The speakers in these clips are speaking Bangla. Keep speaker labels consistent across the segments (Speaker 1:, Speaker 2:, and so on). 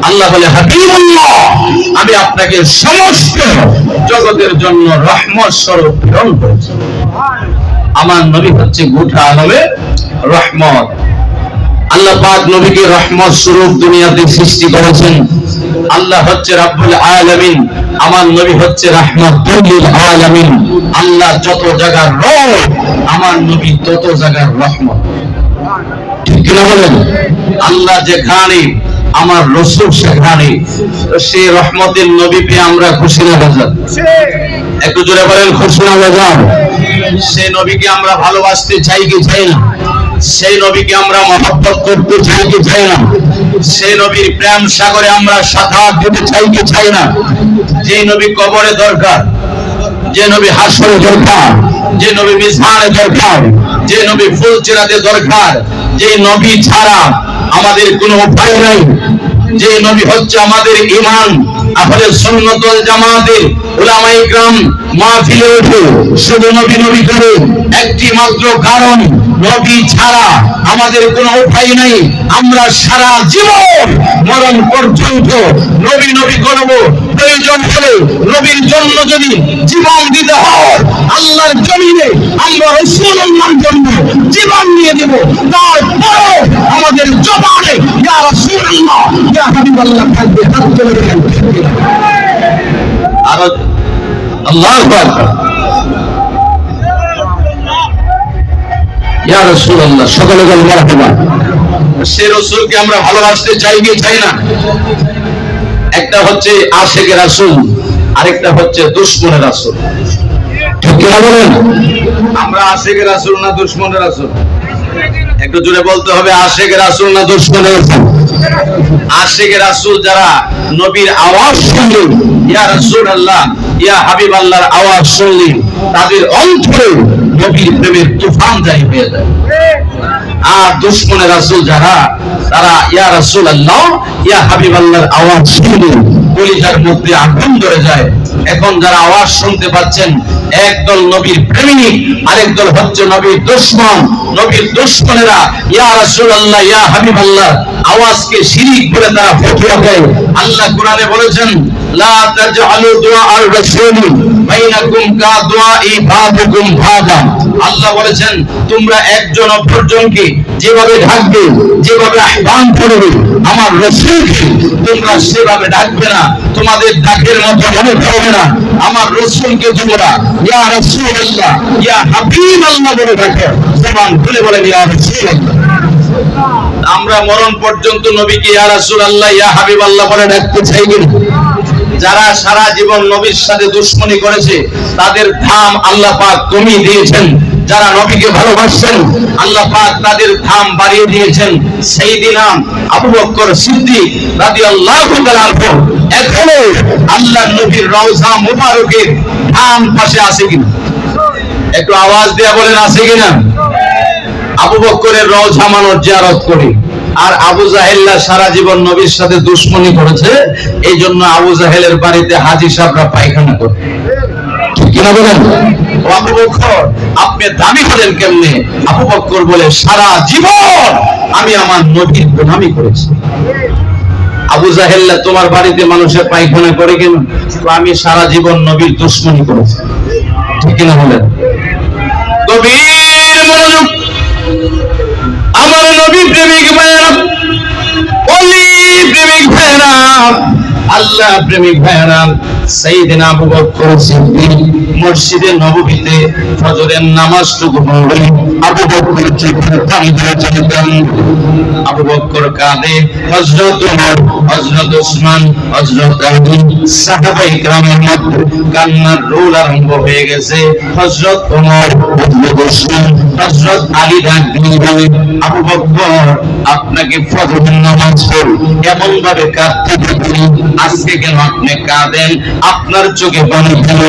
Speaker 1: আল্লাহ বলে হাবিবুল্লাহ, আমি আপনাকে সমস্ত জগতের জন্য রহমত স্বরূপ প্রেরণ করেছি। আমার নবী হচ্ছে গোটা আলমের রহমত। আল্লাহ পাক নবীকে রহমত স্বরূপ দুনিয়াতে সৃষ্টি করেছেন। আল্লাহ হচ্ছে রাব্বুল আলামিন, আমার নবী হচ্ছে রাহমাতুল লিল আলামিন। আল্লাহ যত জায়গার রব, আমার নবী তত জায়গার রহমত। ঠিক কিনা বলেন? আল্লাহ যেখানে, আমার রাসূল সেখানে। সেই রহমতের নবী পেয়ে আমরা খুশি না বাজার? একটু জোরে বলেন খুশি না বাজার? সেই নবীকে আমরা ভালোবাসতে চাই কি চাই না? সেই নবীকে আমরা মহব্বত করতে চাই কি চাই না? সেই নবীর প্রেম সাগরে আমরা সাঁতার দিতে চাই কি চাই না? যে নবী কবরে দরকার, যে নবী হাসরে দরকার, যে নবী মিজানে দরকার, যে নবী ফুলচেরাতে দরকার, যে নবী ছাড়া আমাদের কোনো উপায় নাই, যে নবী হচ্ছে আমাদের ঈমান। আহলে সুন্নাত ওয়াল জামাতের উলামায়ে কিরাম মাহফিলে ওঠে শুধু নবী নবী করে একটি মাত্র কারণ, নবী ছাড়া আমাদের কোনো উপায় নাই। আমরা সারা জীবন মরণ পর্যন্ত নবী নবী করব। প্রয়োজন হলে নবীর জন্য যদি জীবন দিতে হয়, আল্লাহর জমিনে আমরা রাসূলুল্লাহর জন্য জীবন দিয়ে দেব। তারপরে আমাদের জবানে ইয়া রাসূলুল্লাহ, ইয়া হাবিবাল্লাহ থাকবে। হাত তুলে দেন। আর আল্লাহু আকবার, ইয়া রাসূলুল্লাহ, সকলে বলেন মারহাবা। সেই রাসূলকে আমরা ভালোবাসতে চাই কি চাই না? একটা হচ্ছে আশিকে রাসূল, আরেকটা হচ্ছে দুশমনের রাসূল। ঠিক কি বলেন? আমরা আশিকে রাসূল না দুশমনের রাসূল? একটু জোরে বলতে হবে, আশিকে রাসূল না দুশমনের রাসূল? আশিকে রাসূল যারা নবীর আওয়াজ শুনলে, ইয়া রাসূলুল্লাহ, ইয়া হাবিবাল্লাহর আওয়াজ শুনলে তাদের অন্তরে নবীর প্রেমের তুফান জারি হয়ে যায়। আর দুশমনের রাসূল যারা, তারা ইয়া রাসূলুল্লাহ, ইয়া হাবিবাল্লাহর আওয়াজ শুনলে কলিজার মধ্যে আগুন ধরে যায়। এখন যারা আওয়াজ শুনতে পাচ্ছেন, একদল নবীর প্রেমিক, আরেকদল হচ্ছে নবীর দুশমন। নবীর দুশমনেরা ইয়া রাসূলুল্লাহ, ইয়া হাবিবাল্লাহ আওয়াজকে শিরিক বলে তারা ফতোয়া দেয়। আল্লাহ কোরআনে বলেছেন, লা তাজআলু দুআআর রাসূলি বাইনাকুম কা দুআই বাযুকুম বাযা। আল্লাহ বলেছেন, তোমরা একজন অপরজনকে যেভাবে ডাকবে, যেভাবে আহ্বান করবে আমার রাসূলকে, তোমরা সেভাবে ডাকবে না। তোমাদের ডাকের মতো মনে করবে না। আমার রাসূলকে তোমরা ইয়া রাসূলুল্লাহ, ইয়া হাবিবাল্লাহ বলে ডাকো। জবান খুলে বলেন ইয়া রাসূলুল্লাহ। আমরা মরণ পর্যন্ত নবীকে ইয়া রাসূলুল্লাহ, ইয়া হাবিবাল্লাহ বলে ডাকতে চাই কিনা? যারা সারা জীবন নবীর সাথে দুশমনি করেছে তাদের দাম আল্লাহ পাক কমিয়ে দিয়েছেন। যারা নবীকে ভালোবাসেন আল্লাহ পাক তাদের দাম বাড়িয়ে দিয়েছেন। সাইয়েদিনা আবু বকর সিদ্দিক রাদিয়াল্লাহু তাআলা আনহু এখনো আল্লাহর নবীর রওজা মুবারকের ডান পাশে আছে কিনা? একটু আওয়াজ দিয়ে বলেন আছে কিনা? আবু বকরের রওজা মানর জিয়ারত করি। আর আবু জাহেল্লা সারা জীবন নবীর সাথে দুশমনি করেছে, এই জন্য আবু জাহেলের বাড়িতে হাজী সাহেবরা পায়খানা করে। ঠিক কিনা বলেন? আবু বকর আপনি দামি হলেন কেমনে? আবু বকর বলে, সারা জীবন আমি আমার নবীর গোলামি করেছি। আবু জাহেল্লা তোমার বাড়িতে মানুষের পায়খানা করে কেন? আমি সারা জীবন নবীর দুশমনি করেছি। ঠিক কিনা বলেন? গভীর মনোযোগ। আমার নবী প্রেমিক ভাইরা, ওলি প্রেমিক ভাইরা, আল্লাহ প্রেমিক ভাইরা, সাইয়েদিনা আবু বকর সিদ্দিক মসজিদে নববীতে ফজরের নামাজটুকু পড়ে আবু বকর চোখের পানি ধরে চলতেন। আবু বকর কাঁদে, হযরত ওমর, হযরত ওসমান, হযরত আলী সাহাবায়ে কেরামের মধ্যে কান্নার রোল আরম্ভ হয়ে গেছে। হযরত ওমর, হযরত ওসমান, হযরত আলী ডাক দিয়ে বলে, আবু বকর আপনাকে ফজরের নামাজ পড়ে এমন ভাবে কাঁদতে দেখি, আজকে কেন আপনি কাঁদেন? আপনার চোখে পানি কেন?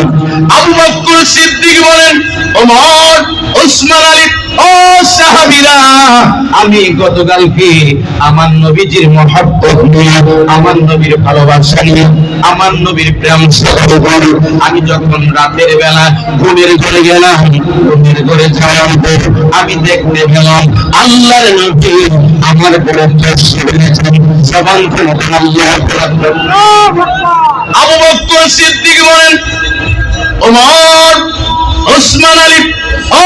Speaker 1: আবু বকর সিদ্দিক বলেন, ওমর, ওসমান আলী, ও সাহাবীরা, আমি গতকালকে আমার নবীজির মহব্বত নিয়ে, আমার নবীর ভালোবাসা নিয়ে, আমার নবীর প্রেম সাগর, আমি যখন রাতের বেলা ঘুমের ঘরে গেলাম, ঘুমের ঘরে যাওয়ার পর আমি দেখতে পেলাম আল্লাহর নবী আমার বড় কষ্ট করেছেন। জবান খুলে আল্লাহু আকবার। আবু বকর সিদ্দিক বলেন, ওমর, ওসমান আলী, ও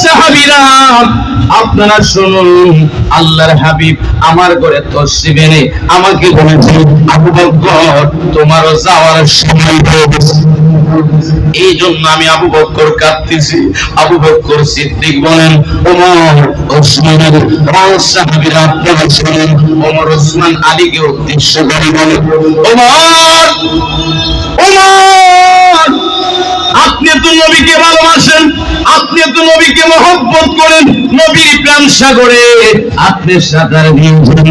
Speaker 1: সাহাবীরা, আপনারা শুনুন, আল্লাহর হাবিব আমার ঘরে তশরিফ এনে আমাকে বলেছেন, আবু বকর, তোমারও যাওয়ার সময় হয়ে গেছে। এই জন্য আমি আবু বকর কাঁদতেছি। আবু বকর সিদ্দিক বলেন, ওমর, ওসমান আলী, ও সাহাবীরা, আপনারা শুনুন। ওমর ওসমান আলীকে উদ্দেশ্য করে বলেন, ওমর, ওমর, আপনি তো নবীকে ভালোবাসেন, আপনি তো নবীকে মহব্বত করেন, নবীর প্রেম সাগরে আপনি সাঁতার দিয়েছেন।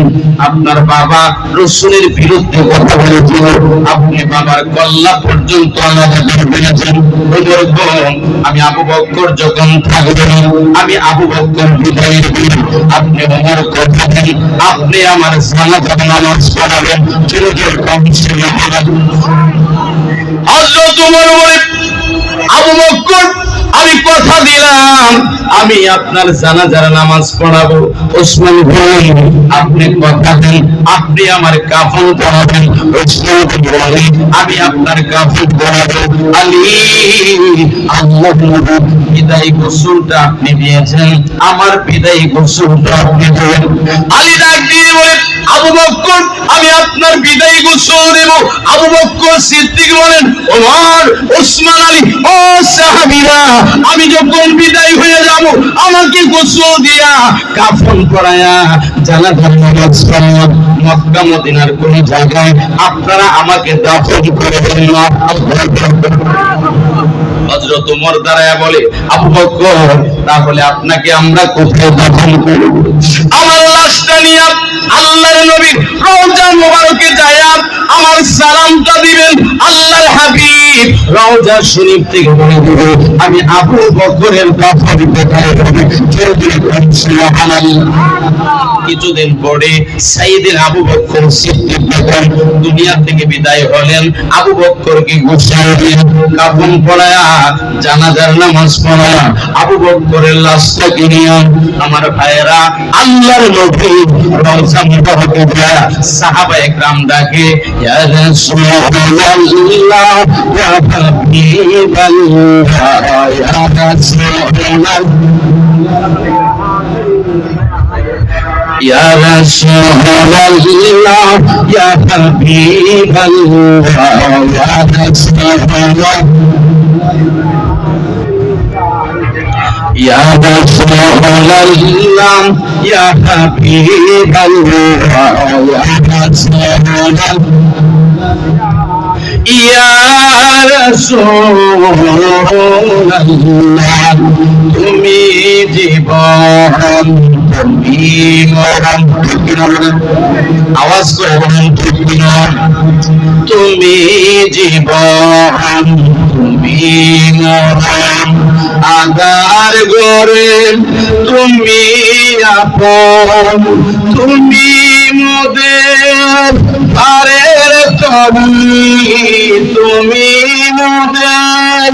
Speaker 1: আপনার বাবা রাসূলের বিরুদ্ধে কথা বলেছিল, আপনি বাবার কল্লা পর্যন্ত আলাদা করে ফেলেছেন। আমি আবু বকর যখন থাকবেন, আমি আবু বকর বিদায়ের দিন আপনি ওমর কথা দেন, আপনি আমার জানাজার নামাজ পড়াবেন। চিরকাল কমসিলে হযরত ওমর বলে, আবু বকর, আমি কথা দিলাম আমি আপনার জানাজার নামাজ পড়াবো। ওসমান ভাই, আপনি কথা দেন, আপনি আমার কাফন পড়াবেন। ওসমান ভাই, আমি আপনার কাফন পড়াবো। আলী, আল্লাহর নবী বিদায়ী গোসলটা আপনি দিয়েছেন, আমার বিদায়ী গোসলটা আপনি দেন। আলী ডাক দিয়ে বলে, আবু বকর, আমি আপনার বিদায়ী গোসল দেব। আবু বকর সিদ্দিক বলেন, ওমর, ওসমান আলী, ও সাহাবীরা, আমি যখন বিদায় হয়ে যাব, আমাকে গোসল দিয়া, কাফন পরায়া, জানাজার নামাজ পড়ায়া, মক্কা মদিনার কোন জায়গায় আপনারা আমাকে দাফন করে দেন না। হযরত ওমর দাঁড়ায়া বলে, আবু বকর, তাহলে আপনাকে আমরা কোথায় দাফন করব? আমার লাশটা নিয়ে আল্লাহর নবীর রওজা মোবারকে যায়া আমার সালামটা দিবেন। আল্লাহর হাবিব রওজা শরীফ থেকে বলে দিবে, আমি আবু বকরের দাফন কোথায় হবে? সুবহানাল্লাহ। কিছুদিন পরে সাইয়েদনা আবু বকর সিদ্দিক দুনিয়া থেকে বিদায় হলেন। আবু বকরকে গোসল দিয়ে, কাফন পরায়া, জানাজার নামাজ পড়ায়া, আবু বকরের লাশটাকে নিয়ে আমার ভাইয়েরা আল্লাহর নবী রওজা মুবারকে যায়। সাহাবায়ে کرام ডাকে, ইয়া রাসূলুল্লাহ, ইয়া হাবিবাল্লাহ, ইয়া রাসূলুল্লাহ, ইয়া রাসূলুল্লাহ, ইয়া হাবিবাল্লাহ, ইয়া রাসূলুল্লাহ, ইয়া রাসূলুল্লাহ, ইয়া হাবিবাল্লাহ, ইয়া রাসূলুল্লাহ, ইয়া রাসূলুল্লাহ, তুমি জীবন, তুমি মরণ। আওয়াজ করে বলুন, তুমি জীবন, তুমি মরণ, আগার গরে তুমি আপন, তুমি মোদের পারের তরি, তুমি মোদের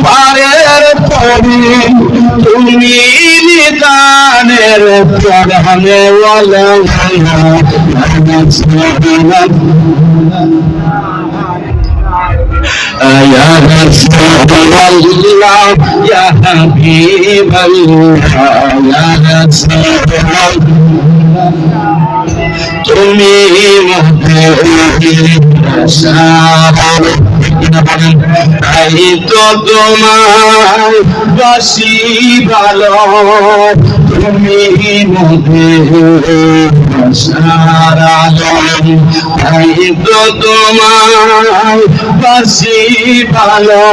Speaker 1: পারের তরি, তুমি নিদানের প্রধানে ওয়ালা, ইয়া রাসূলুল্লাহ, ইয়া হাবিবাল্লাহ, ইয়া রাসূলুল্লাহ, তুমি মোদের সাহাব, তাই তো তোমার বাসি ভালো, তুমি মোদের সারালম, তাই তো তোমার বাসি ভালো,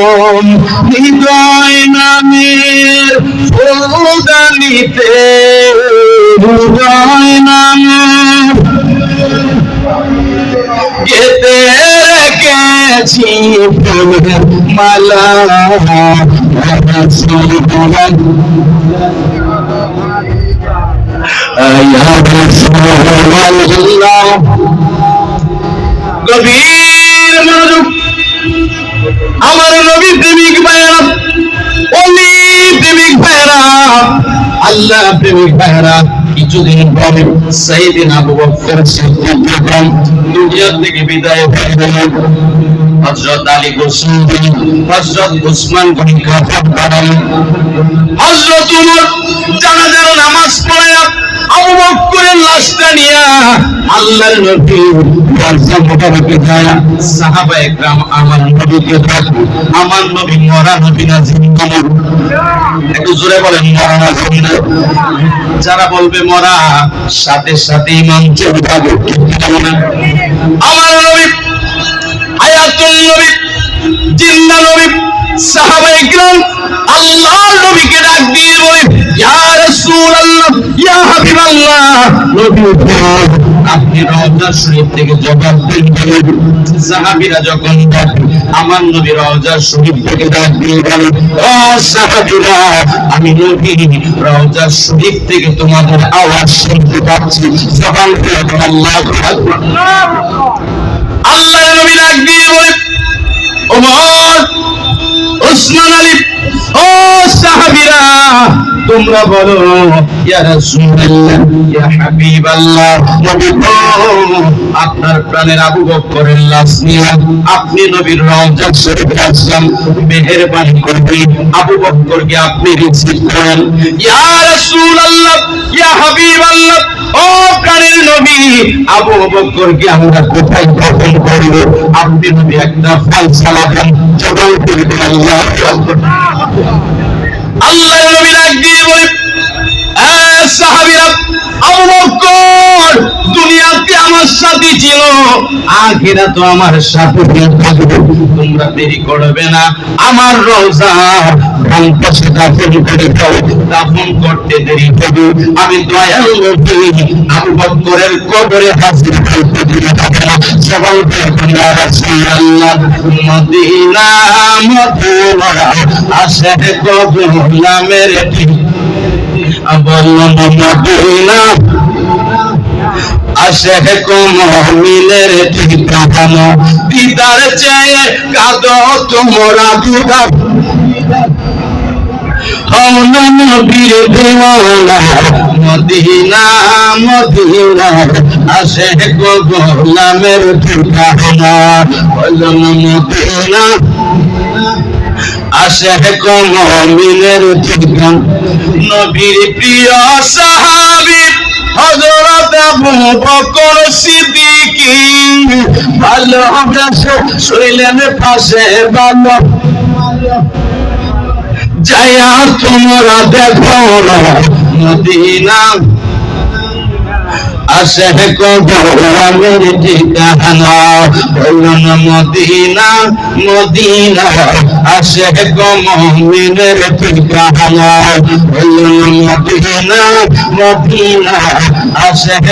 Speaker 1: হৃদয় নামের ফুলদানিতে, হৃদয় নামের গেতে রেখে পড়েছি প্রেমের মালা রাসূলুল্লাহ গভীর মনোযোগ। আমার নবী প্রেমিক ভাইরা, অলি প্রেমিক ভাইরা, আল্লাহ প্রেমিক ভাইরা, কিছুদিন পরে সাইয়েদনা আবু বকর সিদ্দিক আকরাম দুনিয়া থেকে বিদায় হলেন। হযরত আলী গোসল দিলেন, হযরত উসমান গনি কাফন পড়ালেন, হযরত উমর জানাজার নামাজ পড়ায়া আবু বকরের লাশটা নিয়ে আল্লাহর নবী দরজা মোবারকে যায়। সাহাবায়ে কেরাম আমার নবীকে ডাকে, আমার নবী মরা নবী না জিন্দা নবী? একটু জোরে বলেন, মরা না জিন্দা? যারা বলবে মরা, সাথে সাথে ইমাম চলে যাবে। আমার নবী হায়াতুল নবী, জিন্দা নবী। সাহাবায়ে কেরাম আল্লাহর নবীকে ডাক দিয়ে বলে, ইয়া রাসূলুল্লাহ, ইয়া হাবিবাল্লাহ, নবী আপনি রওজা শরীফ থেকে জবাব দিন। সাহাবীরা যখন ডাকে, আমার নবী রওজা শরীফ থেকে ডাক দিয়ে বলে, ও সাহাবীরা, আমি নবী রওজা শরীফ থেকে তোমাদের আওয়াজ শুনতে পাচ্ছি। জবান দিয়ে আল্লাহু আকবার। আল্লাহর নবী ডাক দিয়ে বলে, ওমর, উসমান, আলী, ও সাহাবীরা, তোমরা বলো, ইয়া রাসূলুল্লাহ, ইয়া হাবিবাল্লাহ, নবী গো, আপনার প্রাণের আবু বকরের লাশ নিয়ে আপনি নবীর রওজা শরীফে আসলাম, মেহেরবানি করে আবু বকরকে আপনি রিসিভ করেন। ইয়া রাসূলুল্লাহ, ইয়া হাবিবাল্লাহ, ও প্রাণের নবী, আবু বকরকে আমরা কোথায় দাফন করব? আপনি নবী একটা ফয়সালা দেন। জবান দিয়ে আল্লাহু আকবার। আল্লাহর নবী ডাক দিয়ে বলে, সাহাবীরা, আবু বকর দুনিয়াতে আমার সাথে ছিল, আখিরাতে আমার সাথে থাকবে। তোমরা দেরি করবে না, আমার রওজার ডান পাশে দাফন করে দাও। দাফন করতে দেরি হবে, আমি দয়াল নবী আবু বকরের কবরে হাজির হতে দেরি হবে না। সবাই বলেন, ইয়া রাসূলুল্লাহ, মদিনা মদিনা আসে কবর নামের ঠিক বললাম, মদিনা আশেক মুমিনের ঠিকানা, দিদার চেয়ে কাঁদো তোমরা দিদার, হও না নবীর দিওয়ানা, মদিনা মদিনা আশেক গোলামের ঠিকানা, বললাম মদিনা আশেক মুমিনের ঠিকানা। নবীর প্রিয় সাহাবী হযরত আবু বকর সিদ্দিক ভালোবাসে শুইলেন পাশে ভালো, যাইয়া তোমরা দেখো না মদিনা আশেক গোলামের ঠিকানা, বলুন মদিনা মদিনা আশেক মুমিনের ঠিকানা, বলুন মদিনা মদিনা আশেক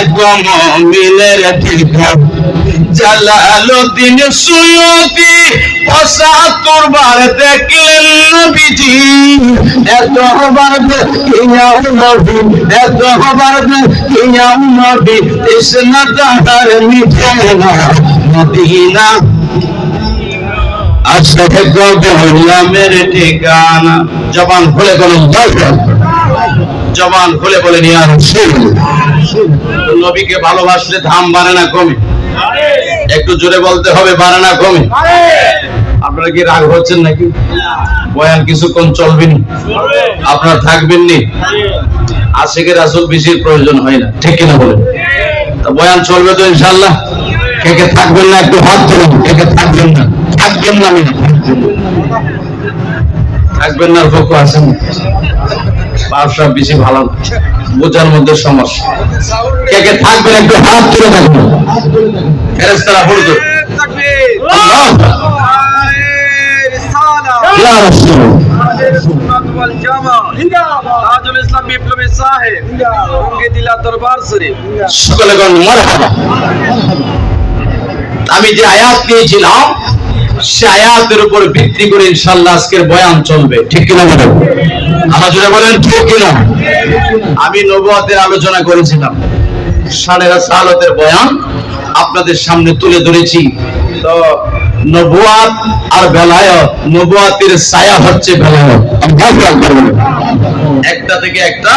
Speaker 1: মুমিনের ঠিকানা। জালালউদ্দিন সুয়ুতি ৭৫ বার দেখলেন নবীজি, এতবার দেখিয়া নবী, এতবার দেখিয়া নবী, তৃষ্ণা তাহার মিটে না, মদিনা আশেক গোলামের ঠিকানা। জবান খুলে বলেন, জবান খুলে বলেন, ইয়া রাসূলুল্লাহ। নবীকে ভালোবাসলে দাম বাড়ে না কমে? একটু জোরে বলতে হবে, বাড়ে না কমে? আপনারা কি রাগ হচ্ছেন নাকি? বয়ান কিছুক্ষণ চলবেন, আপনারা থাকবেন নি? আশিকে রাসূল বেশির প্রয়োজন হয় না, ঠিক কিনা বলেন? তা বয়ান চলবে তো ইনশাআল্লাহ? কে কে থাকবেন না একটু হাত তুলুন। কে কে থাকবেন না? থাকবেন না? থাকবেন না পক্ষ আছেন? ব্যবসা বেশি ভালো না, বোঝার মধ্যে সমস্যা। কে কে থাকবেন একটু হাত তুলে থাকবেন। ফেরেশতারা বলতো, আল্লাহ ইয়া রাসূলুল্লাহ, সুন্নাত ওয়াল জামা, তাজুল ইসলাম বিপ্লবী সাহেব, রঙ্গে দিলা দরবার শরীফ, সকলে বলুন মারহাবা। আমি যে আয়াত পেয়েছিলাম সে আয়াতের উপর ভিত্তি করে ইনশাআল্লাহ আজকের বয়ান চলবে, ঠিক কিনা বলেন? আমার জন্য বলেন ঠিক কিনা? আমি নবুয়তের আলোচনা করেছিলাম, শানে রাসালাতের বয়ান আপনাদের সামনে তুলে ধরেছি। তো নবুয়ত আর বেলায়েত, নবুয়তের ছায়া হচ্ছে বেলায়েত, একটা থেকে একটা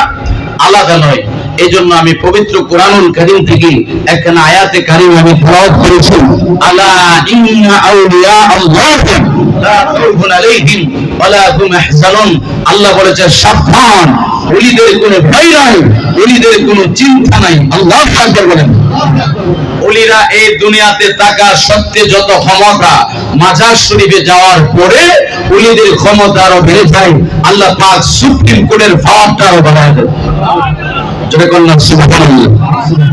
Speaker 1: আলাদা নয়। এই জন্য আমি পবিত্র কোরআনুল কারীম থেকে একখানা আয়াতে কারীম আমি তেলাওয়াত করেছি, আলা ইন্না আউলিয়া আল্লাহ লা খাউফুন আলাইহিম ওয়া লা হুম ইয়াহজানুন। আল্লাহ বলেছে সাবধান, ওলিদের কোনো ভয় নাই, ওলিদের কোনো চিন্তা নাই। আল্লাহু আকবার বলেন। ওলিরা এই দুনিয়াতে থাকা সত্ত্বে যত ক্ষমতা, মাজার শরীফে যাওয়ার পরে ওলিদের ক্ষমতা আরো বেড়ে যায়। আল্লাহ পাক সুপ্রিম কোর্টের পাওয়ারটা আরো বাড়ায় দেন। জোরে কন্যা সুবহানাল্লাহ।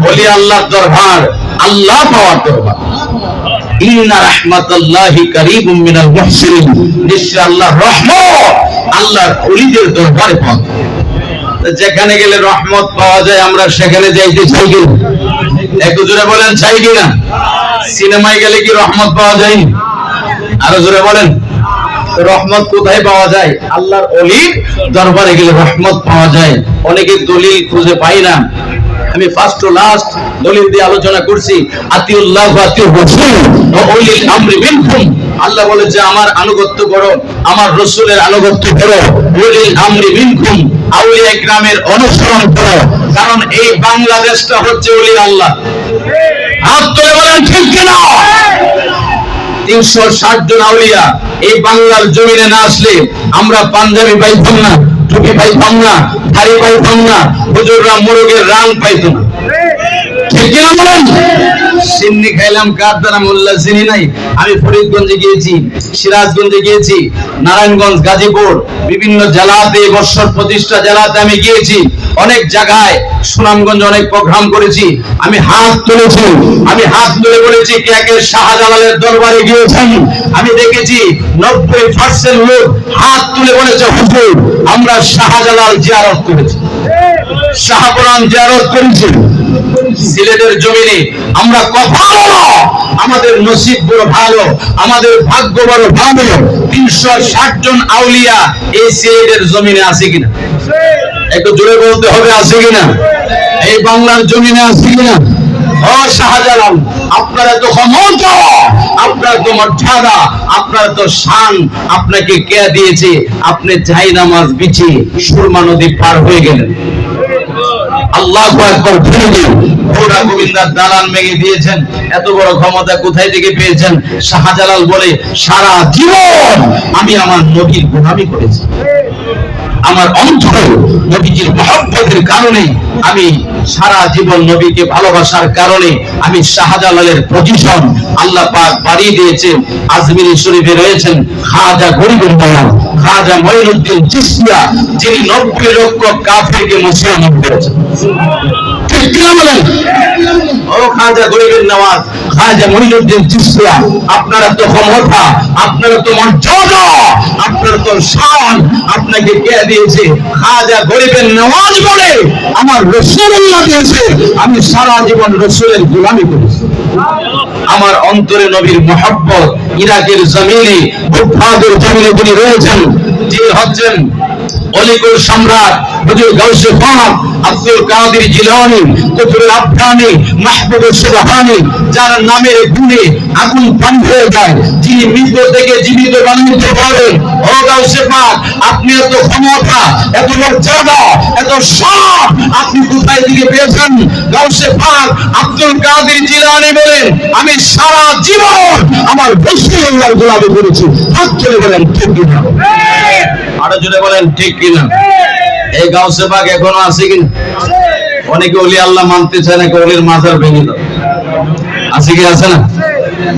Speaker 1: ওলি আল্লাহর দরবার, আল্লাহ পাওয়ার দরবার। ইন্না রাহমাতাল্লাহি কারীবুম মিনাল মুহসিনিন। নিশ্চয় আল্লাহর রহমত আল্লাহর ওলিদের দরবারে পাওয়া যায়। যেখানে গেলে রহমত পাওয়া যায় আমরা সেখানে যাইতে চাই কি? একটু জোরে বলেন, চাই কিনা? সিনেমায় গেলে কি রহমত পাওয়া যায়? আরো জোরে বলেন। রহমত কোথায় পাওয়া যায়? আল্লাহর ওলির দরবারে গেলে রহমত পাওয়া যায়। অনেকে দলিল খুঁজে পাই না। আমি ফার্স্ট টু লাস্ট দলিল দিয়ে আলোচনা করছি, আতিউল্লাহ ওয়া আতিউর রাসূল ওয়া উলিল আমরি মিনকুম। আল্লাহ বলেছে আমার আনুগত্য করো, আমার রাসূলের আনুগত্য করো, উলিল আমরি মিনকুম, আউলিয়া ইকরামের অনুসরণ করো। কারণ এই বাংলাদেশটা হচ্ছে ওলি আল্লাহ। হাত তুলে বলেন ঠিক কিনা? 360 জন আউলিয়া এই বাংলার জমিনে না আসলে আমরা পাঞ্জাবি পাইতাম না, টুপি পাইতাম না, শাড়ি পাইতাম না, হুজুররা মোরগের রান পাইতো না, ঠিক কিনা বলেন? সিন্নি খাইলাম কার দ্বারা, মোল্লা চিনি নাই। আমি ফরিদগঞ্জে গিয়েছি, সিরাজগঞ্জে গিয়েছি, নারায়ণগঞ্জ, গাজীপুর, বিভিন্ন জেলাতে, বৎসর প্রতিষ্ঠা জেলাতে আমি গিয়েছি। অনেক জায়গায় সুনামগঞ্জ অনেক প্রোগ্রাম করেছি। আমি হাত তুলেছি, আমি হাত তুলে বলেছি কে কে শাহজালালের দরবারে গিয়েছেন। আমি দেখেছি 90% লোক হাত তুলে বলেছে হুজুর আমরা শাহজালাল জিয়ারত করেছি, শাহপুরান জিয়ারত করেছি। সিলেটের জমিনে আমরা কথা, আমাদের নসিব বড় ভালো, আমাদের ভাগ্য বড় ভালো। 360 জন আউলিয়া এই সিলেটের জমিনে আছে কিনা? একটু জোরে বলতে হবে, আছে কিনা? এই বাংলার জমিনে আছে কিনা? ও শাহজালাল, আপনারা তো ক্ষমতা, আপনার তো মর্যাদা, আপনার তো শান, আপনাকে কে দিয়েছে? আপনি চাই নামাজ বিছিয়ে সুরমা নদী পার হয়ে গেলেন। আল্লাহু আকবার। ঘোড়া গোবিন্দার দালান ভেঙে দিয়েছেন। এত বড় ক্ষমতা কোথায় থেকে পেয়েছেন? শাহজালাল বলে সারা জীবন আমি আমার নবীর গোলামি করেছি, আমার অন্তরে নবীজির মহব্বতের কারণে, আমি সারা জীবন নবীকে ভালোবাসার কারণে আমি শাহজালালের পজিশন আল্লাহ পাক বাড়িয়ে দিয়েছেন। আজমিরি শরীফে রয়েছেন খাজা গরিবের নওয়াজ, খাজা মঈনুদ্দিন চিশতিয়া, যিনি 90 লক্ষ কাফিরকে মুসলমান করেছেন। ঠিক কি বলেন? ও খাজা গরিবের নওয়াজ, খাজা মঈনুদ্দিন চিশতিয়া, আপনারা তো ক্ষমতা, আপনারা তো মর্যাদা, আপনারা তো শান, আপনাকে কে দিয়েছে? খাজা গরিবের নওয়াজ বলে আমার রাসূলুল্লাহ দিয়েছে, আমি সারা জীবন রাসূলের গোলামি করেছি। আমার অন্তরে নবীর মহব্বত। ইরাকের জমিনে, বুখারার জমিনে যিনি রয়েছেন, যিনি হচ্ছেন অলিকুল সম্রাট হুজুর গাউসে পাক আব্দুল কাদের জিলানী, কুতুবুল আফগানি, মাহবুবুর সুবহানী, যার নামের গুণে আগুন পান হয়ে যায়, যিনি মৃত থেকে জীবিত বানাতে পারেন। ও গাউসে পাক, আপনি এত ক্ষমতা, এত মর্যাদা, এত শান আপনি কোথায় থেকে পেয়েছেন? গাউসে পাক আব্দুল কাদের জিলানী বলেন আমি সারা জীবন আমার রাসূলুল্লাহর গোলামি করেছি। হাত তুলে বলেন ঠিক কিনা? আরো জোরে বলেন ঠিক কিনা? এই গাউসে পাক এখনো আছে কিনা? অনেকে ওলি আল্লাহ মানতে চায় না, ওলির মাজার ভেঙে দাও, আছে কি? আছে না?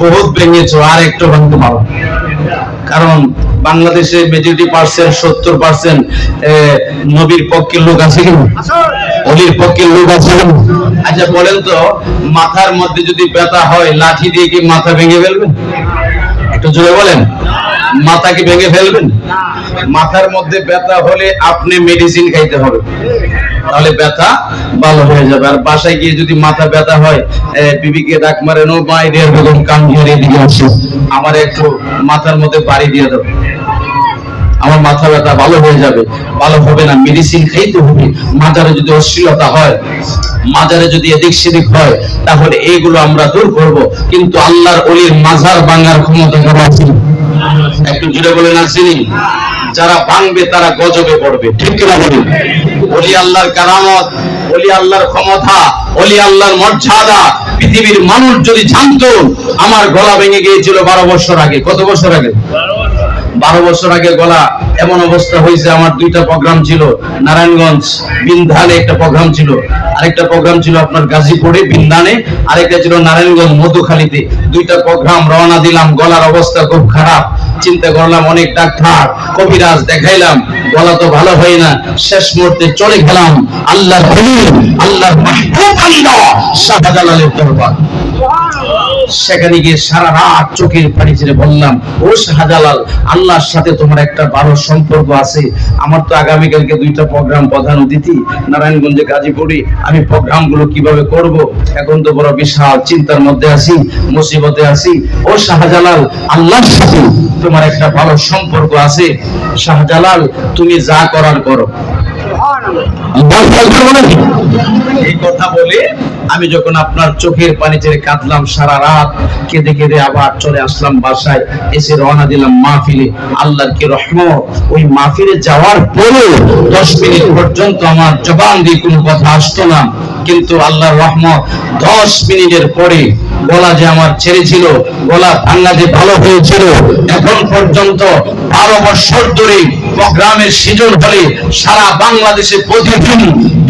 Speaker 1: বহুত ভেঙেছো, আর একটু ভাঙতে পারো। কারণ বাংলাদেশে মেজরিটি পার্সেন্ট 70% নবীর পক্ষের লোক আছে কিনা? ওলির পক্ষের লোক আছে কিনা? আচ্ছা বলেন তো, মাথার মধ্যে যদি ব্যথা হয় লাঠি দিয়ে কি মাথা ভেঙে ফেলবেন? একটু জোরে বলেন। মাথা কি ভেঙে ফেলবেন? মাথার মধ্যে ব্যথা হলে আপনি মেডিসিন খাইতে হবে। তাহলে ব্যথা ভালো হয়ে যাবে। আর বাসায় গিয়ে যদি মাথা ব্যথা হয়, বিবিকে ডাক মারেন, oh my dear begum come here, এদিকে আছে, আমার একটু মাথার মধ্যে বাড়ি দিয়ে দাও, আমার মাথা ব্যথা ভালো হয়ে যাবে। ভালো হবে না, মেডিসিন খাইতে হবে। মাজারে যদি অশ্লীলতা হয়, মাজারে যদি এদিক সেদিক হয়, তাহলে এইগুলো আমরা দূর করব। কিন্তু আল্লাহর ওলির মাজার ভাঙার ক্ষমতা কারো আছে? একটু জুড়ে বলেন আসেনি? যারা ভাঙবে তারা গজবে পড়বে, ঠিক কিনা বলুন? ওলি আল্লাহর কারামত, ওলি আল্লাহর ক্ষমতা, ওলি আল্লাহর মর্যাদা পৃথিবীর মানুষ যদি জানতো। আমার গলা ভেঙে গিয়েছিল 12 বছর আগে। কত বছর আগে? 12 বছর আগে গলা এমন অবস্থা হয়েছে। আমার 2টা প্রোগ্রাম ছিল, নারায়ণগঞ্জ বিন্ধানে একটা প্রোগ্রাম ছিল, আরেকটা প্রোগ্রাম ছিল আপনার গাজীপুরে বিন্ধানে, আরেকটা ছিল নারায়ণগঞ্জ মধুখালীতে। 2টা প্রোগ্রাম রওনা দিলাম, গলার অবস্থা খুব খারাপ। চিন্তা করলাম অনেক ডাক্তার কবিরাজ দেখাইলাম, গলা তো ভালো হয় না। শেষ মুহূর্তে চলে গেলাম আল্লাহর ওলি, আল্লাহর মাহবুব আল্লাহ শাহজালালের দরবার। সেখানে গিয়ে সারা রাত চোখের পানি ছেড়ে বললাম, ও শাহজালাল, আল্লাহর সাথে তোমার একটা ভালো সম্পর্ক আছে। আমার তো আগামীকালকে 2টা প্রোগ্রাম, প্রধান অতিথি নারায়ণগঞ্জে গাজীপুরে, আমি প্রোগ্রামগুলো কিভাবে করব? এখন তো বড় বিশাল চিন্তার মধ্যে আছি, মুসিবতে আছি। ও শাহজালাল, আল্লাহর সাথে তোমার একটা ভালো সম্পর্ক আছে। শাহজালাল, তুমি যা করার করো। এই কথা বলে আমি যখন আপনার চোখের পানি ছেড়ে কাঁদলাম, সারা রাত কেঁদে কেঁদে আবার চলে আসলাম বাসায়। এসে রওনা দিলাম মাহফিলে। আল্লাহর কি রহমত, ওই মাহফিলে যাওয়ার পরে 10 মিনিট পর্যন্ত আমার জবান দিয়ে কোনো কথা আসতো না। কিন্তু আল্লাহর রহমত, 10 মিনিটের পরে গলা যে আমার ছেড়েছিল, গলা ভাঙা যে ভালো হয়েছিল, এখন পর্যন্ত 12 বছর ধরে প্রোগ্রামের সিজন হলে সারা বাংলাদেশে প্রতিদিন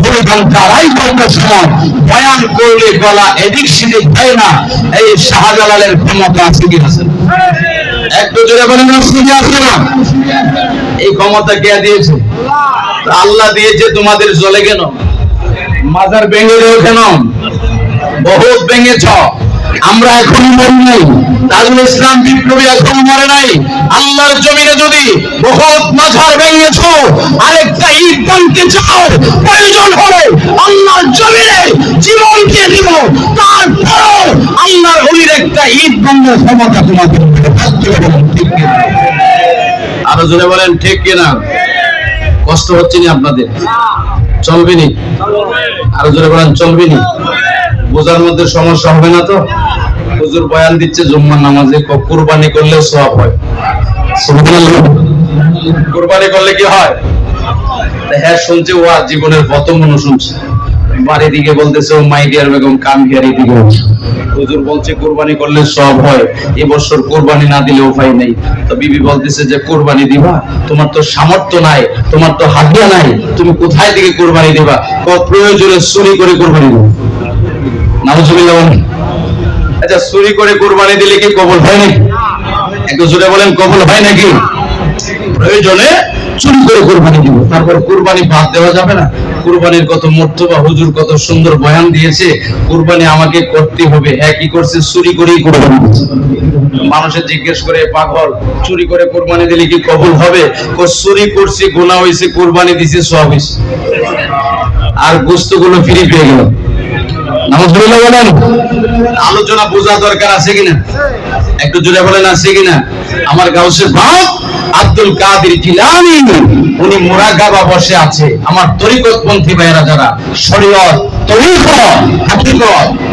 Speaker 1: 2 ঘন্টা 2.5 ঘন্টা সময় বয়ান করলে গলা এদিক সেদিক হয় না। এই শাহজালালের ক্ষমতা আছে কি আছে? একটু জোরে বলেন, আছে না? এই ক্ষমতা কে দিয়েছে? আল্লাহ দিয়েছে। তোমাদের জ্বলে কেন? মাজার ভেঙে দেও কেন? বহুত ভেঙেছ। আমরা এখনো মরি নাই। তাজুল ইসলাম বিপ্লবী এখনো মরে নাই। আল্লাহর জমিনে যদি বহুত মাজার ভেঙেছ, আরেকটা ঈদ ভাঙতে চাও, প্রয়োজন হলে আল্লাহর জমিনে জীবন দিয়ে দিব, তারপরও আল্লাহর ওলির একটা ঈদ ভাঙার ক্ষমতা তোমাদের। আরো জোরে বলেন ঠিক কিনা? কষ্ট হচ্ছে না আপনাদের? চলবে নি? আরো জোরে বলেন চলবে নি? বোঝার মধ্যে সমস্যা হবে না তো? হুজুর বয়ান দিচ্ছে জুম্মার নামাজে, কুরবানি করলে সওয়াব হয়। সুবহানাল্লাহ। কুরবানি করলে কি হয়? হ্যাঁ শুনছে, ও জীবনের প্রথম মনে শুনছে। বাড়ি দিকে বলতেছে, oh my dear begum come here, এদিকে হুজুর বলছে কুরবানি করলে সওয়াব হয়। এবছর কুরবানি না দিলে উপায় নেই। তো বিবি বলতেছে যে কুরবানি দিবা, তোমার তো সামর্থ্য নাই, তোমার তো হাদিয়া নাই, তুমি কোথায় থেকে কুরবানি দিবা? প্রয়োজনে চুরি করে কুরবানি দিবা। নাউজুবিল্লাহ। আচ্ছা, চুরি করে কুরবানি দিলে কি কবুল হয় নাকি? একটু জোরে বলেন, কবুল হয় নাকি? প্রয়োজনে চুরি করে কুরবানি দিব, তারপর কুরবানি বাদ দেওয়া যাবে না। কুরবানির কত মর্তবা, হুজুর কত সুন্দর বয়ান দিয়েছে। কুরবানি আমাকে করতে হবে। কি করছে? চুরি করেই কুরবানি দিয়েছে। মানুষের জিজ্ঞেস করে, পাগল, চুরি করে কুরবানি দিলে কি কবুল হবে? চুরি করছি, গুনাহ হয়েছে, কুরবানি দিছে, সওয়াব হয়েছে, আর গোশতগুলো ফ্রি পেয়ে গেল। নাউজুবিল্লাহ বলেন। আলোচনা বোঝা দরকার আছে কিনা? একটু জোরে বলেন, আছে কিনা? আমার গাউসে বাপ আব্দুল কাদের জিলানী, উনি মুরাকাবা বসে আছে। আমার তরিকতপন্থী ভাইরা যারা, শরীয়ত, তরিকত, হাকিকত,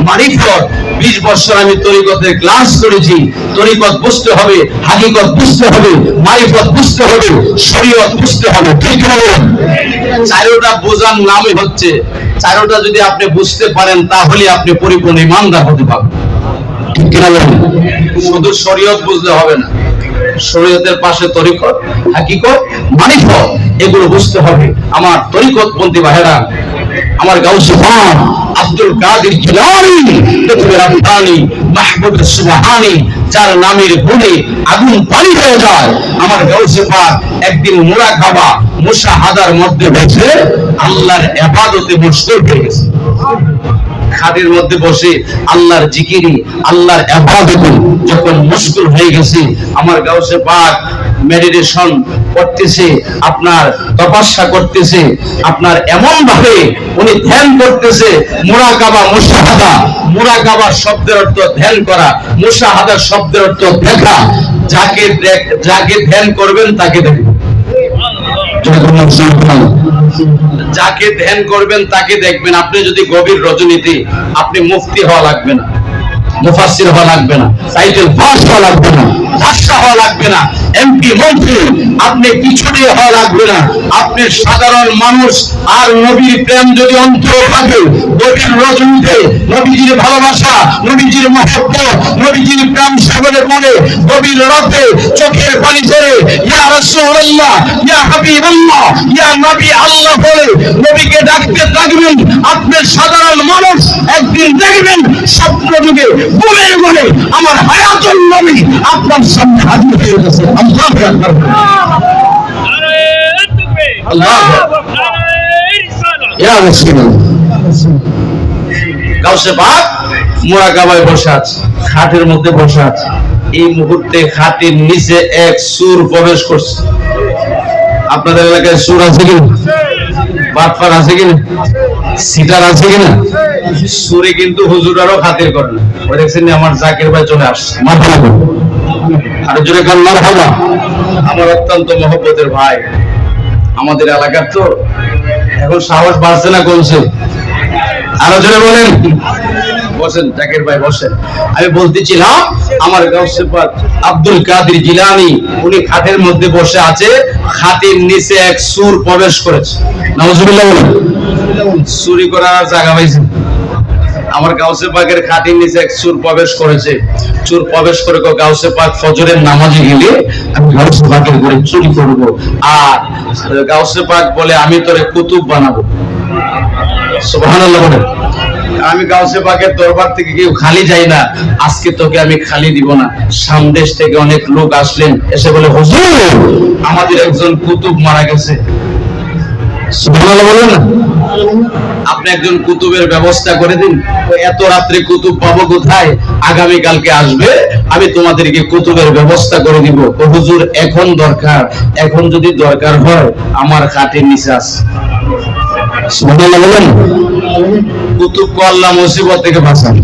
Speaker 1: মারিফত, 20 বছর আমি তরিকতের ক্লাস করেছি। তরিকত বুঝতে হবে, হাকিকত বুঝতে হবে, মারিফত বুঝতে হবে, শরীয়ত বুঝতে হবে, ঠিক হবে? চারোটা বোঝার নামই হচ্ছে, চারোটা যদি আপনি বুঝতে পারেন তাহলে আপনি পরিপূর্ণ ইমানদার হতে পারবেন, ঠিক কিনা বলেন? শুধু শরীয়ত বুঝলে হবে না, শরীয়তের পাশে তরিকত, হাকিকত, মারিফত এগুলো বুঝতে হবে। আমার তরিকতপন্থী ভাইরা, আমার গাউসে পাক আব্দুল কাদের জিলানী, পৃথিবীর রাব্বানী, মাহবুব সুবহানী, যার নামের গুণে আগুন পানি হয়ে যায়। আমার গাউসে পাক একদিন মুরাকাবা, মুশাহাদার মধ্যে বসে আল্লাহর ইবাদতে মশগুল হয়ে গেছে। খাদের মধ্যে বসে আল্লাহর জিকিরি, আল্লাহর ইবাদতে যখন মশগুল হয়ে গেছে, আমার গাউসে পাক মেডিটেশন করতেছে, আপনার তপস্যা করতেছে, আপনার এমন ভাবে উনি ধ্যান করতেছে। মুরাকাবা, মুশাহাদা। মুরাকাবা শব্দের অর্থ ধ্যান করা, মুশাহাদা শব্দের অর্থ দেখা। যাকে ধ্যান করবেন তাকে দেখবেন, যাকে ধ্যান করবেন তাকে দেখবেন। আপনি যদি গভীর রজনীতে, আপনি মুফতি হওয়া লাগবে না, মুফাসসির হওয়া লাগবে না, টাইটেল পাস হওয়া লাগবে না, বাদশা হওয়া লাগবে না, এমপি মন্ত্রী, আপনি কিছু দিয়ে হওয়া লাগবে না। আপনি সাধারণ মানুষ, আর নবীর প্রেম যদি অন্তর থাকে, গভীর রজনীতে নবীজির ভালোবাসা, নবীজির মহব্বত, নবীজির প্রেম সাগরের মনে গভীর রাতে চোখের পানি ঝরে ইয়া রাসূলুল্লাহ, ইয়া হাবিবাল্লাহ, ইয়া নবী আল্লাহ বলে নবীকে ডাকতে থাকবেন। আপনি সাধারণ মানুষ, একদিন দেখবেন স্বপ্ন যুগে ঘুমের ঘরে আমার হায়াতুল নবী আপনার সামনে হাজির হয়ে গেছে। আল্লাহু আকবার, আল্লাহু আকবার, ইয়া রাসূলুল্লাহ। গাউসে পাক মুরাকাবায় বসে আছে, খাটের মধ্যে বসে আছে। এই মুহূর্তে খাটের নিচে এক সূর প্রবেশ করছে। আপনাদের এলাকায় সূর আছে কি? বাটপার আছে কিনা? সিটার আছে কিনা? সূরে কিন্তু হুজুরারও খাতির করে না। ওই দেখছেন আমার জাকির ভাই চলে আসছে, মারহাবা। আর জোরে কান মারহাবা। আমার অত্যন্ত মহব্বতের ভাই, আমাদের এলাকার তো এখন সাহস বাড়ছে না, কমছে? আরো জোরে বলেন। বসেন জাকির ভাই, বসেন। আমি বলতেছিলাম আমার গাউসে পাক আব্দুল কাদের জিলানী, উনি খাটের মধ্যে বসে আছে, খাটের নিচে এক সূর প্রবেশ করেছে। নাউজুবিল্লাহ বলেন। চুরি করার জায়গা পাইছে। আমার গাউসে পাকের খাটের নিচে এক সূর প্রবেশ করেছে। চোর প্রবেশ করে গাউসে পাক ফজরের নামাজে গেলে আমি গাউসে পাকের ঘরে চুরি করব। আর গাউসে পাক বলে আমি তোরে কুতুব বানাবো। সুবহানাল্লাহ বলেন। আমি গাউসে পাকের দরবার থেকে কেউ খালি যাই না, আজকে তোকে আমি খালি দিব না। সামদেশ থেকে অনেক লোক আসলেন, এসে বলে হুজুর আমাদের একজন কুতুব মারা গেছে। সুবহানাল্লাহ বলেন না। আপনি একজন কুতুবের ব্যবস্থা করে দিন। এত রাত্রে কুতুব পাবো কোথায়? আগামী কালকে আসবে, আমি তোমাদেরকে কুতুবের ব্যবস্থা করে দিব। হুজুর এখন দরকার, এখন যদি দরকার হয় আমার খাটের নিচে আছে। সুবহানাল্লাহ বলেন। কুতুব কো আল্লাহ মুসিবত থেকে বাঁচান।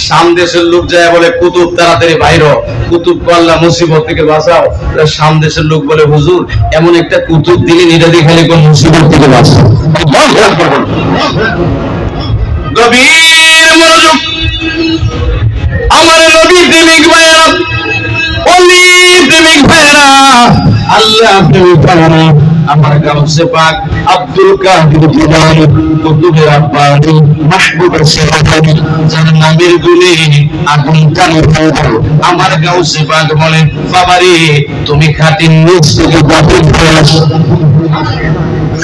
Speaker 1: সামদেশের লোক যায় বলে কুতুব তাড়াতাড়ি বাইরো, কুতুব কো আল্লাহ মুসিবত থেকে বাঁচাও। সামদেশের লোক বলে হুজুর এমন একটা কুতুব দিলেন, এটা দিয়ে খালি কোন মুসিবত থেকে বাঁচাও। গভীর মনোযোগ। আমার নবী প্রেমিক ভাইরা, অলি প্রেমিক ভাইরা, আল্লাহ প্রেমিক ভাইরা, আমার গাউসে পাক আব্দুল কাদের জিলানী, কুতুবে রাব্বানী, মাহবুবে সিরাজানী, যার নামের গুণে আগুন টানে ফেলে। আমার গাউসে পাক বলে বাবারে তুমি খাটির নিচ থেকে বাহির হয়ে আসো।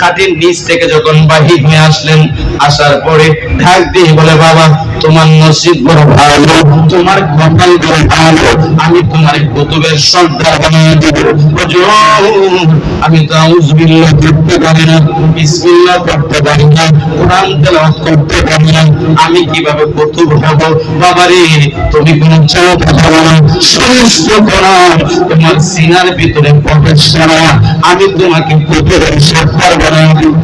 Speaker 1: খাটির নিচ থেকে যখন বাহির হয়ে আসলেন, আসার পরে ঢাক দিয়ে বলে বাবা তোমার নসিব বড় ভালো, তোমার কপাল বড় ভালো, আমি তোমার কুতুবের সর্দার বানিয়ে দেব। আমি তো আউযুবিল্লাহ পড়তে পারি না, বিসমিল্লাহ পড়তে পারি না, কোরআন তেলাওয়াত করতে পারি না, আমি কিভাবে কুতুব হব? বাবারে তুমি কোন চাপ হবে না, সমস্ত কোরআন তোমার সিনার ভিতরে প্রবেশ করা, আমি তোমাকে কুতুবের সর্দার বানিয়ে দেব।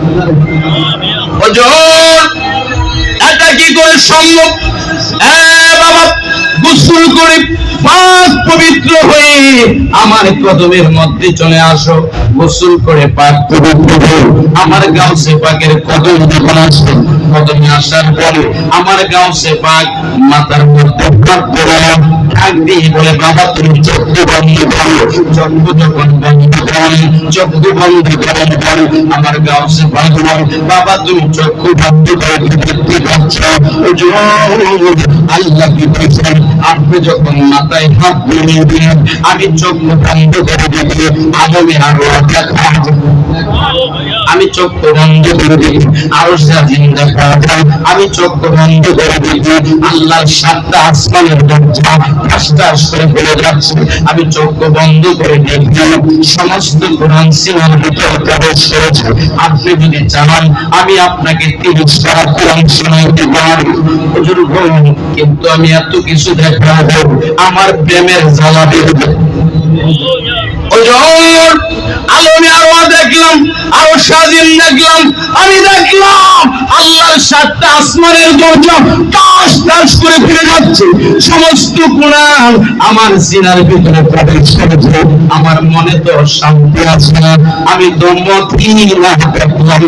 Speaker 1: হুজুর এটা কি করে সম্ভব? বাবা গোসল করে পাক পবিত্র হয়ে আমার কদমের মধ্যে চলে আসো। গোসল করে পাক পবিত্র হয়ে আমার গাউসে পাকের কদম যখন আসে, কদমে আসার পরে আমার গাউসে পাক মাথার মধ্যে হাত দিলাম, ডাক দিয়ে বলে বাবা তুমি চক্ষু বন্ধ করো। চক্ষু যখন বন্ধ করেন, চক্ষু বন্ধ করার পরে আমার গাউসে পাক বলে বাবা তুমি চক্ষু বন্ধ করে দেখতে পাচ্ছ? আল্লাহ কি বলেছেন? আপনি যখন মাথায় হাত বুলিয়ে দিলেন, আমি চক্ষু বন্ধ করে দেখি আদমে আরো আমি চক্ষু বন্ধ করে দেখি আরো জিন্দা পাওয়া যায়। আমি চক্ষু বন্ধ করে দেখি আল্লাহর 7টা আসমানের দরজা 5টা আসরে খুলে যাচ্ছে। আমি চক্ষু বন্ধ করে দেখি সমস্ত কোরআন সিনার ভিতরে প্রবেশ করেছে। আপনি যদি জানান আমি আপনাকে 30 পারা কোরআন শোনাইতে পারি। হুজুর বলুন কিন্তু আমি এত কিছু দেখাবো, আমার প্রেমের জ্বালা বের হবে। ওজন আলমে আরওয়া দেখলাম, আরো সাজিন দেখলাম, আমি দেখলাম আল্লাহর সাতটা আসমানের দরজা টাস টাস করে ফিরে যাচ্ছে। সমস্ত কুরআন আমার সিনার ভিতরে প্রবেশ করেছে। আমার মনে তো শান্তি আছে না, আমি তো মদিনা দেখলাম।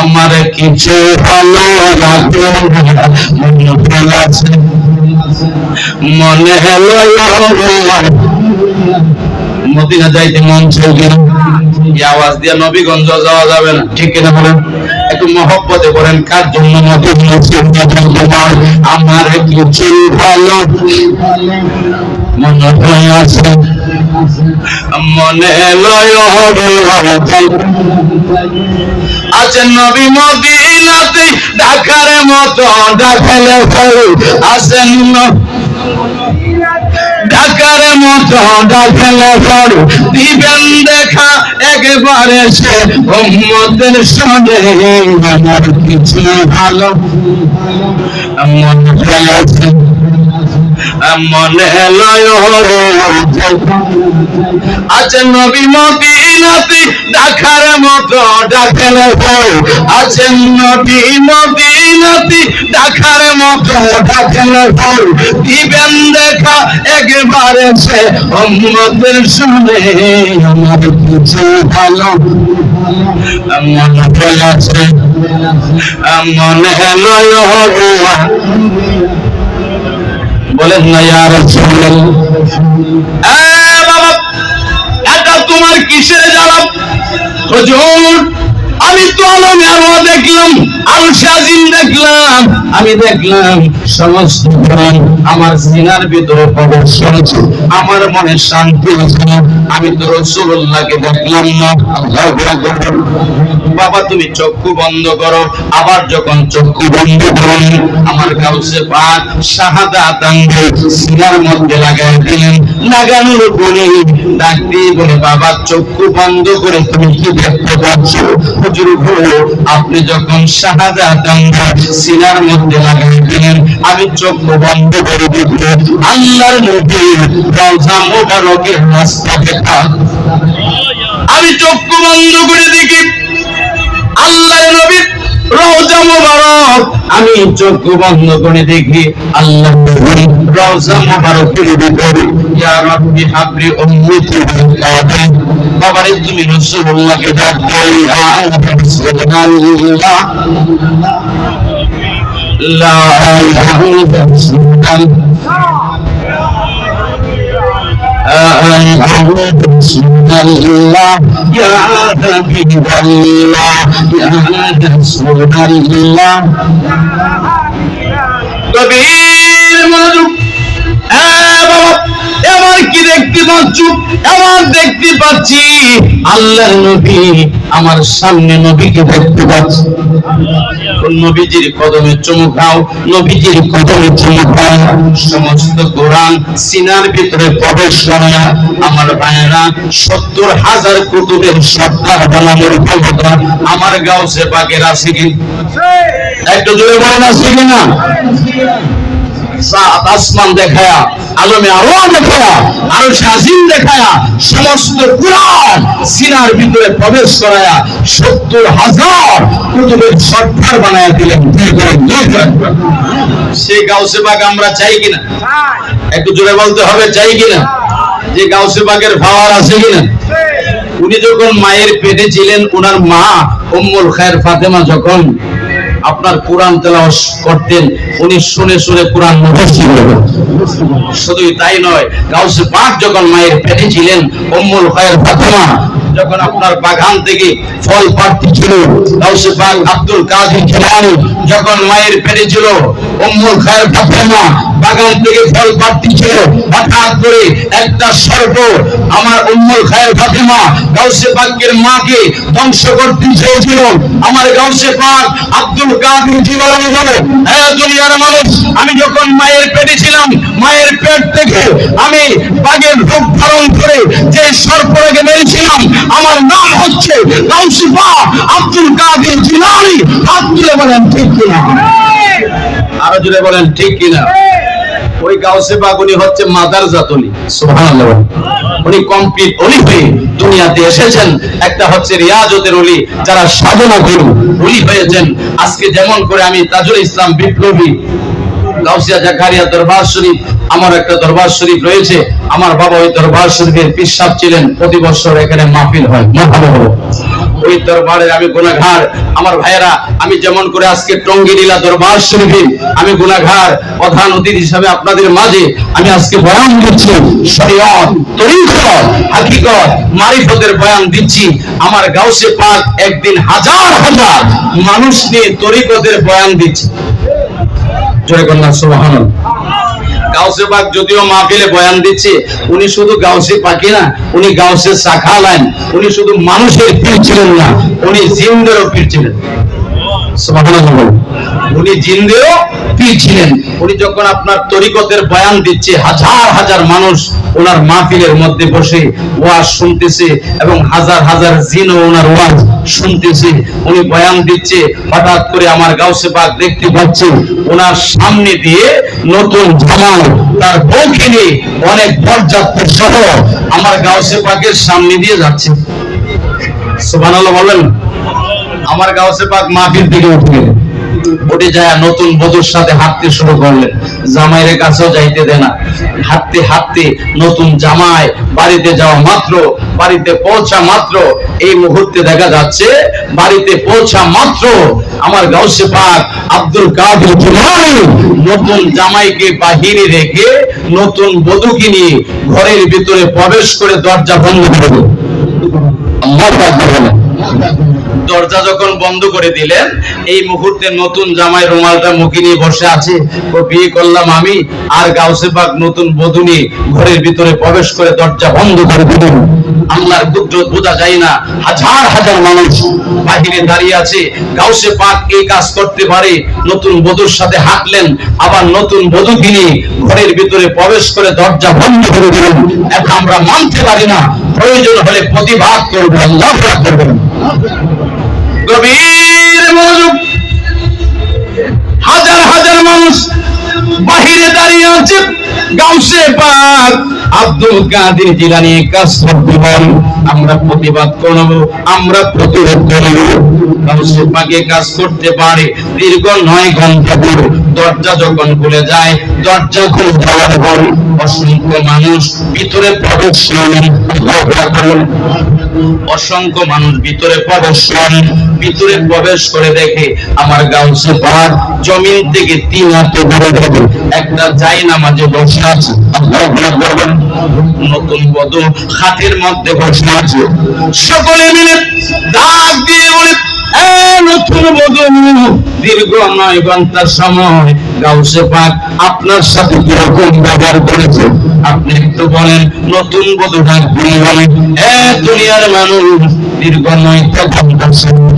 Speaker 1: আমার কিছু ভালো লাগে না, মনে আছে মনে হলো মদিনা যাইতে মন চাইবে না। এই আওয়াজ দিয়ে নবীগঞ্জ যাওয়া যাবে না, ঠিক কিনা বলেন? একটু মহব্বতে বলেন, কার জন্য মদিনা তোমার? আমার কিছু ভালো মনে হয় আছে, মনে লয় আছে নবী মদিনাতে ঢাকার মতো ঢাকালে আছেন, ঢাকার মতো ঢাকালে পড়ো দিবেন দেখা একবারে সে উম্মতের সনে। আমার কিছু ভালো মনে আছে, মনে লয় আছে নবী মদিনাতে ঢাকার মতো ঢাকালে পড়ো আছে নবী মদিনাতে ঢাকার মতো ঢাকালে পড়ো দিবেন দেখা একবারে সে উম্মতের সনে। আমার কিছু ভালো মনে আছে, মনে লয় বলেন না ইয়া রাসূলুল্লাহ। বাবা এটা তোমার কিসের জ্বালা? হুজুর আমি তো আলমে আরওয়া দেখলাম, আল শাজিন দেখলাম, আমি দেখলাম সমস্ত কোরআন আমার সিনার ভিতরে প্রবেশ করেছে। আমার মনে শান্তি আছে না, আমি তো রাসূলুল্লাহকে দেখলাম না। আল্লাহু আকবার। বাবা তুমি চক্ষু বন্ধ করো। আবার যখন চক্ষু বন্ধ করেন, আমার গাউসে পাক শাহাদাত আঙ্গুল সিনার মধ্যে লাগাই দিলেন। লাগানোর পরে ডাক দিয়ে বলে, বাবা চক্ষু বন্ধ করে তুমি কি দেখতে পাচ্ছ? হুজুর আপনি যখন শাহাদাত আঙ্গুল সিনার মধ্যে লাগাই দিলেন, আমি চক্ষু বন্ধ করে দেখি আল্লাহর নবীর রওজা মুবারকের রাস্তা দেখা। আমি চক্ষু বন্ধ করে দেখি আল্লাহর নবীর রওজা মুবারক। আমি চক্ষু বন্ধ করে দেখি আল্লাহর নবীর রওজা মুবারকের ভিতরে ইয়া রাব্বি হাবলি উম্মতি বিল কাবা। বাবারে তুমি রাসূলুল্লাহকে ডাক দাও, ইয়া রাসূলুল্লাহ লা ইলাহা ইল্লাল্লাহ রাসূলুল্লাহ ইয়া হাবিবাল্লাহ ইয়া রাসূলুল্লাহ। কবির মনোযোগ। বাবা এবার কি দেখতে পাচ্ছ? এবার দেখতে পাচ্ছি আল্লাহর নবী, আমার সামনে নবীকে দেখতে পাচ্ছি। নবীজির কদমে চুমু খাও, নবীজির কদমে চুমু খাও। সমস্ত কোরআন সিনার ভিতরে প্রবেশ করে। আমার ভাইয়েরা ৭০,০০০ কুতুবের সত্তার বানানোর ক্ষমতা আমার গাউসে পাকের আছে কি? একটু জোরে বলেন আছে কিনা? সাত আসমান দেখায়া, আলমে আরওয়া দেখায়া, আরো শাজিন দেখায়া, সমস্ত কুরআন সিনার ভিতরে প্রবেশ করায়া ৭০,০০০ কুতুবের সর্দার বানায়া দিলেন। সেই গাউসে পাক আমরা চাই কিনা? একটু জোরে বলতে হবে, চাই কিনা? যে গাউসে পাকের পাওয়ার আছে কিনা? উনি যখন মায়ের পেটে ছিলেন, উনার মা উম্মুল খায়ের ফাতেমা যখন আপনার কোরআন তেলাওয়াত করতেন, উনি শুনে শুনে কোরআন মুখস্থ করতেন। শুধু তাই নয়, গাউসে পাক যখন মায়ের পেটে ছিলেন, উম্মুল খায়ের ফাতেমা যখন আপনার বাগান থেকে ফল পাড়তে ছিল, গাউসে পাক আব্দুল কাদের জিলানী যখন মায়ের পেটে ছিল, উম্মুল খায়ের ফাতেমা বাগান থেকে ফল পাড়তে ছিল, হঠাৎ করে একটা সর্প আমার উম্মুল খায়ের ফাতেমা গাউসে পাকের মাকে ধ্বংস করতে চেয়েছিল। আমার গাউসে পাক আব্দুল কাদের জিলানী বলে, হে দুনিয়ার মানুষ, আমি যখন মায়ের পেটে ছিলাম, মায়ের পেট থেকে আমি বাঘের রূপ ধারণ করে যে সর্পটাকে মেরেছিলাম, আমার নাম হচ্ছে গাউসে পাক আব্দুল কাদের জিলানী। হাত তুলে বলেন ঠিক কিনা? আরো জোরে বলেন ঠিক কিনা? ওই গাউসে পাক উনি হচ্ছে মাদার জাতলি, সুবহানাল্লাহ। উনি কমপ্লিট ওলি হয়ে দুনিয়াতে এসেছেন। একটা হচ্ছে রিয়াজতের ওলি, যারা সাধনা গুরু ওলি হয়েছেন। আজকে যেমন করে আমি তাজুল ইসলাম বিপ্লবী গাউসিয়া জাকারিয়া দরবার শরীফ, আমার একটা দরবার শরীফ রয়েছে, আমার বাবা ওই দরবার শরীফের পীর সাহেব ছিলেন। প্রতি বছর এখানে মাহফিল হয়, ওই দরবারে আমি গুনাহগার। আমার ভাইয়েরা, আমি যেমন করে আজকে টঙ্গীলীলা দরবার শরীফে আমি গুনাহগার, প্রধান অতিথি হিসাবে আপনাদের মাঝে আমি আজকে বয়ান দিচ্ছি, শরীয়ত, তরিকত, হাকিকত, মারিফতের বয়ান দিচ্ছি। আমার গাউসে পাক একদিন হাজার হাজার মানুষ নিয়ে তরিকতের বয়ান দিচ্ছে। জোরে কন্যা সুবহানাল্লাহ। গাউসে পাক যদিও মাহফিলে বয়ান দিচ্ছে, উনি শুধু গাউসে পাকি না, উনি গাউসে শাখা লাইন। উনি শুধু মানুষের পীর ছিলেন না, উনি জিনদেরও পীর ছিলেন, সুবহানাল্লাহ। উনি জিনদেরও পীর ছিলেন। উনি যখন আপনার তরিকতের বয়ান দিচ্ছে, হাজার হাজার মানুষ ওনার মাহফিলের মধ্যে বসে ওয়াজ শুনতেছে এবং হাজার হাজার জিনও ওনার ওয়াজ শুনতেছে। উনি বয়ান দিচ্ছে, হঠাৎ করে আমার গাউসে পাক দেখতে পাচ্ছে ওনার সামনে দিয়ে নতুন জামাই তার বউকে নিয়ে অনেক বরযাত্রী সহ আমার গাউসে পাকের সামনে দিয়ে যাচ্ছে, সুবহানাল্লাহ বলেন। আমার গাউসে পাক মাহফিল থেকে উঠে যায় নতুন বধূর সাথে হাঁটতে শুরু করলেন। জামাইয়ের কাছেও যাইতে দেয় না, হাঁটতে হাঁটতে নতুন জামাই বাড়িতে যাওয়া মাত্র, বাড়িতে পৌঁছা মাত্র, এই মুহূর্তে দেখা যাচ্ছে বাড়িতে পৌঁছা মাত্র আমার গাউসে পাক আব্দুল কাদের জিলানী নতুন জামাইকে বাহিরে রেখে নতুন বধূকে নিয়ে ঘরের ভিতরে প্রবেশ করে দরজা বন্ধ করে দিল। আল্লাহু আকবার। দরজা যখন বন্ধ করে দিলেন, এই মুহূর্তে নতুন জামাই রুমালটা মুখে নিয়ে বসে আছে। ও বিয়ে করলাম আমি, আর গাউসে পাক নতুন বধূ নিয়ে ঘরের ভিতরে প্রবেশ করে দরজা বন্ধ করে দিলেন। আল্লাহর কুদরত বোঝা যায় না। হাজার হাজার মানুষ বাহিরে দাঁড়িয়ে আছে। গাউসে পাক এই কাজ করতে পারে, নতুন বধূর সাথে হাঁটলেন, আবার নতুন বধূকে নিয়ে ঘরের ভিতরে প্রবেশ করে দরজা বন্ধ করে দিলেন। এটা আমরা মানতে পারি না। প্রয়োজন হলে প্রতিবাদ করবো, আল্লাহু আকবার। গভীর মনোযোগ। হাজার হাজার মানুষ বাহিরে দাঁড়িয়ে আছে। গাউসে পাক আব্দুল কাদের জিলানী কাজ করতে পারি, আমরা প্রতিবাদ করব, আমরা প্রতিরোধ করব। গাউসে পাকে কাজ করতে পারে। দীর্ঘ 9 ঘন্টা ধরে দরজা যখন খুলে যায়, দরজা খুলে যাওয়ার পরে অসংখ্য মানুষ ভিতরে প্রবেশ করেন। অসংখ্য মানুষ ভিতরে প্রবেশ করেন। ভিতরে প্রবেশ করে দেখে আমার গাউসে পাক জমিন থেকে 3 হাত ধরে দেখে একটা জায়নামাজে বসে আছে। নতুন বধূ খাটের মধ্যে বসে আছে। সকলে মিলে ডাক দিয়ে বলে, নতুন বধূ, দীর্ঘ 9 ঘন্টার সময় গাউসে পাক আপনার সাথে কিরকম ব্যবহার করেছে আপনি একটু বলেন। নতুন বধূ ডাক দিয়ে বলেন, দুনিয়ার মানুষ, দীর্ঘ 9 ঘন্টা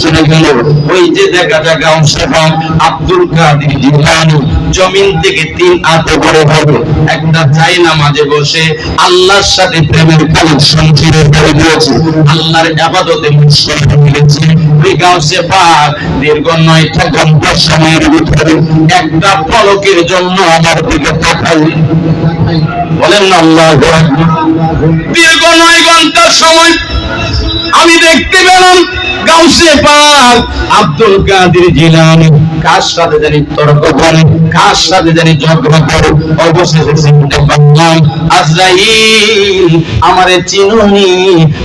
Speaker 1: চলে গেল। ওই যে দেখা যায় গাউসে পাক আব্দুল কাদের জিলানী জমিন থেকে 3 হাত করে হবে একটা জায়নামাজে বসে আল্লাহর সাথে প্রেমের কালেকশন ছেড়ে দিয়েছে, আল্লাহর ইবাদতে মশগুল হয়ে গেছে। ওই গাউসে পাক দীর্ঘ 9 ঘন্টার সময়ের ভিতরে একটা পলকের জন্য আমার দিকে তাকাই, বলেন না আল্লাহু আকবার। দীর্ঘ 9 ঘন্টার সময় আমি দেখতে পেলাম গাউসে পাক আব্দুল কাদের জিলানী কার সাথে জানি তর্ক করে, কার সাথে জানি ঝগড়া করে। অবশেষে চিনতে পারলাম, আজরাইল আমারে চিনুনি,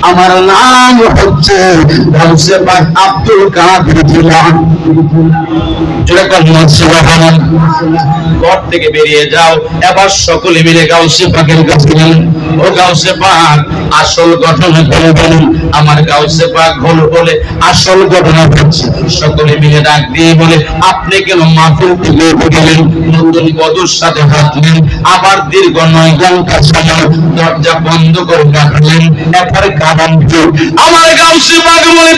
Speaker 1: আমার নাম হচ্ছে গাউসে পাক আব্দুল কাদের জিলানী। ঘর থেকে বেরিয়ে যাও। এবার সকলে মিলে গাউসে পাকের কাছে গেলেন। ও গাউসে পাক, আসল ঘটনা বলবেন। আমার গাউসে পাক বলে আসল ঘটনা হচ্ছে। সকলে মিলে ডাক দিয়ে বলে, আপনি কেন মাহফিল থেকে গেলেন, নতুন বধূর সাথে হাঁটলেন, আবার দীর্ঘ 9 ঘন্টা সময় দরজা বন্ধ করে কাটলেন, এবার কারণ কি? আমার গাউসে পাক বলে,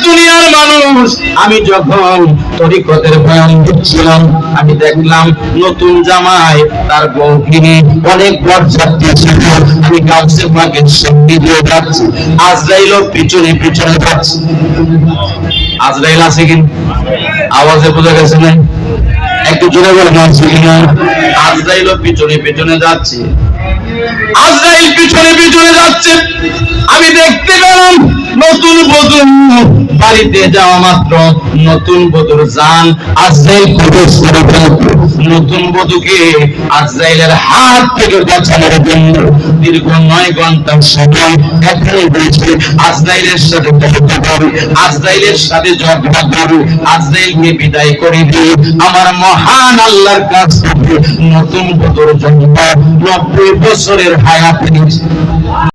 Speaker 1: দুনিয়ার মানুষ, আমি যখন তরিকতের বয়ান দিচ্ছিলাম, আমি দেখলাম নতুন জামাই তার বউকে নিয়ে অনেক বরযাত্রী ছিল। আমি গাউসে পাকের সামনে দিয়ে যাচ্ছি, আজরাইল পিছনে পিছনে যাচ্ছে। আজরাইল আছে কিন্তু আওয়াজে বোঝা গেছে না? একটু জোরে বলে আজরাইল পিছনে পিছনে যাচ্ছে, আজরাইল পিছনে পিছনে যাচ্ছে। আমি দেখতে পেলাম নতুন বধূ বাড়িতে যাওয়া মাত্র নতুন বধূর জান আজরাইল প্রবেশ করে ফেলবে। নতুন বধূকে আজরাইলের হাত থেকে বাঁচানোর জন্য দীর্ঘ 9 ঘন্টা সময় এখানে বসে আজরাইলের সাথে কথা বলে, আজরাইলের সাথে ঝগড়া করে, আজরাইলকে বিদায় করে দিয়ে আমার মহান আল্লাহর কাছ থেকে নতুন বধূর জন্য 90 বছরের হায়াত নিয়েছে।